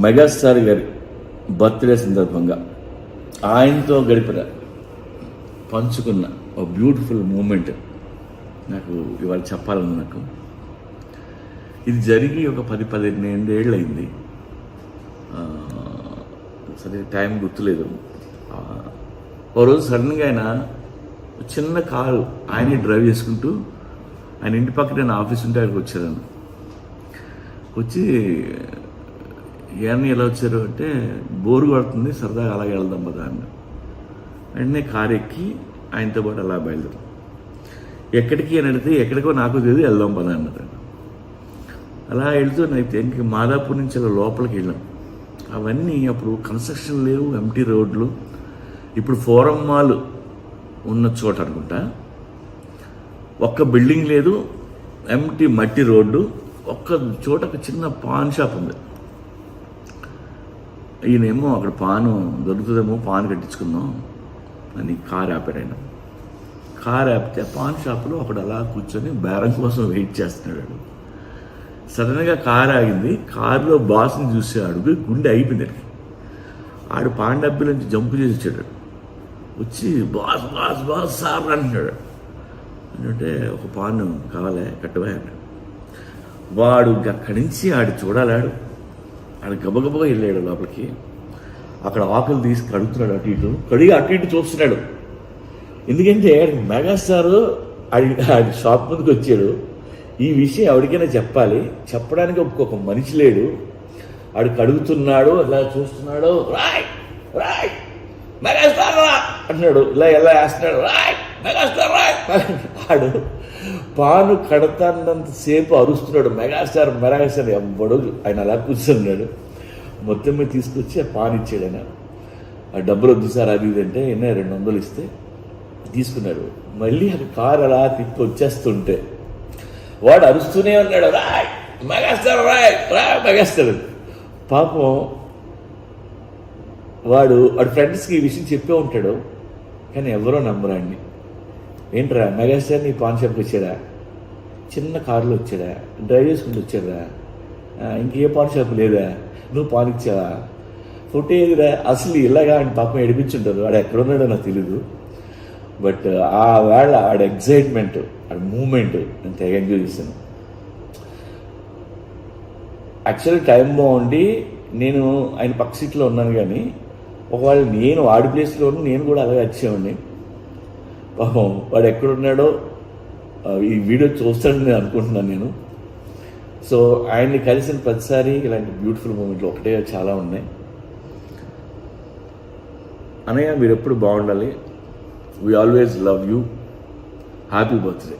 Megastar గారి birthday సందర్భంగా ఆయనతో గడిపిన పంచుకున్న ఒక బ్యూటిఫుల్ మూమెంట్ నాకు ఇవాళ చెప్పాలని నాకు. ఇది జరిగి ఒక 10-12 ఏళ్ళు అయింది. సరే టైం గుర్తులేదు. ఓ రోజు సడన్గా ఆయన చిన్న కారు ఆయనే డ్రైవ్ చేసుకుంటూ ఆయన ఇంటి పక్కన నేను ఆఫీస్ ఉంటే అక్కడికి వచ్చాను. వచ్చి ఇవన్నీ ఎలా వచ్చారు అంటే బోరు కొడుతుంది, సరదాగా అలాగే వెళ్దాం కదా అన్న. వెంటనే కారు ఎక్కి ఆయనతో పాటు అలా బయలుదేరాం. ఎక్కడికి అని అడిగితే ఎక్కడికో నాకు తెలియదు, వెళ్దాం పదా అన్నది. అలా వెళ్తూ అయితే ఇంక మాదాపూర్ నుంచి అలా లోపలికి వెళ్ళాం. అవన్నీ అప్పుడు కన్స్ట్రక్షన్ లేవు, ఎంటీ రోడ్లు. ఇప్పుడు ఫోరం మాల్ ఉన్న చోట అనుకుంటా, ఒక్క బిల్డింగ్ లేదు, ఎంటీ మట్టి రోడ్డు. ఒక్క చోట ఒక చిన్న పాన్ షాప్ ఉంది. ఈయనేమో అక్కడ పాను దొరుకుతుందేమో, పాన్ కట్టించుకుందాం అని కారు ఆపాడు ఆయన. కారు ఆపితే పాన్ షాప్లో ఒకడు అలా కూర్చొని బేరం కోసం వెయిట్ చేస్తున్నాడు. సడన్గా కారు ఆగింది. కారులో బాస్ని చూసాడు, గుండె అయిపోయింది. ఆడు పాన్ డబ్బీ నుంచి జంపు చేసి వచ్చాడు. వచ్చి బాస్ బాస్ బాస్ సార్ అంటున్నాడు. అంటే ఒక పాన్ కావాలే కట్టవా అన్నాడు. వాడు అక్కడి నుంచి ఆడు చూడాలాడు. ఆడు గబగబగా వెళ్ళాడు లోపలికి. అక్కడ ఆకులు తీసి కడుగుతున్నాడు, అటు ఇటు కడిగి అటు ఇటు చూస్తున్నాడు. ఎందుకంటే మెగాస్టార్ ఆడి షాప్ ముందుకు వచ్చాడు. ఈ విషయం ఎవరికైనా చెప్పాలి, చెప్పడానికి ఒక్కొక్క మనిషి లేడు. ఆడు కడుగుతున్నాడు, అలా చూస్తున్నాడు. రాయ్ రాయ్ మెగాస్టార్ రా అంటున్నాడు. ఇలా ఎలా వేస్తున్నాడు, రాయ్ మెగాస్టార్ రాయ్. ఆడు పాను కడతాన్నంతసేపు అరుస్తున్నాడు, మెగాస్టార్ మెగాస్టార్. ఎవ్వడు ఆయన అలా కూర్చున్నాడు. మొత్తం మీద తీసుకొచ్చి ఆ పాన్ ఇచ్చాడు ఆయన. ఆ డబ్బులు వద్దు సార్ అది ఇది అంటే 200 ఇస్తే తీసుకున్నాడు. మళ్ళీ ఆ కారు అలా తిప్పి వచ్చేస్తుంటే వాడు అరుస్తూనే ఉన్నాడు, రాయ్ మెగాస్టార్ రాయ్ రాయ్ మెగాస్టార్. పాపం వాడు ఫ్రెండ్స్కి ఈ విషయం చెప్పే ఉంటాడు, కానీ ఎవరో నమ్మరాండి. ఏంట్రా మెగాస్టార్ నీ పాన్ షాప్కి వచ్చాడా, చిన్న కారులో వచ్చాడా, డ్రైవ్ చేసుకుంటూ వచ్చాడా, ఇంకే పాన్ షాప్ లేదా, నువ్వు పాన్ ఇచ్చావా, ఫోటో ఏదిరా, అసలు ఇలాగా అని పాపం ఏడిపించుంటారు. వాడు ఎక్కడున్నాడో నాకు తెలీదు. బట్ ఆ వేళ ఆడ ఎగ్జైట్మెంట్, ఆడ మూమెంట్ నేను తెగ ఎంజాయ్ చేశాను. యాక్చువల్లీ టైం బాగుండి నేను ఆయన పక్క సీట్లో ఉన్నాను, కానీ ఒకవేళ నేను వాడి ప్లేస్లో నేను కూడా అలాగే వచ్చేవాడిని. పాపం వాడు ఎక్కడున్నాడో ఈ వీడియో చూస్తాడని నేను అనుకుంటున్నాను నేను. సో ఆయన్ని కలిసిన ప్రతిసారి ఇలాంటి బ్యూటిఫుల్ మూమెంట్లు ఒకటే చాలా ఉన్నాయి. అన్నయ్య మీరు ఎప్పుడు బాగుండాలి. We always love you. Happy birthday.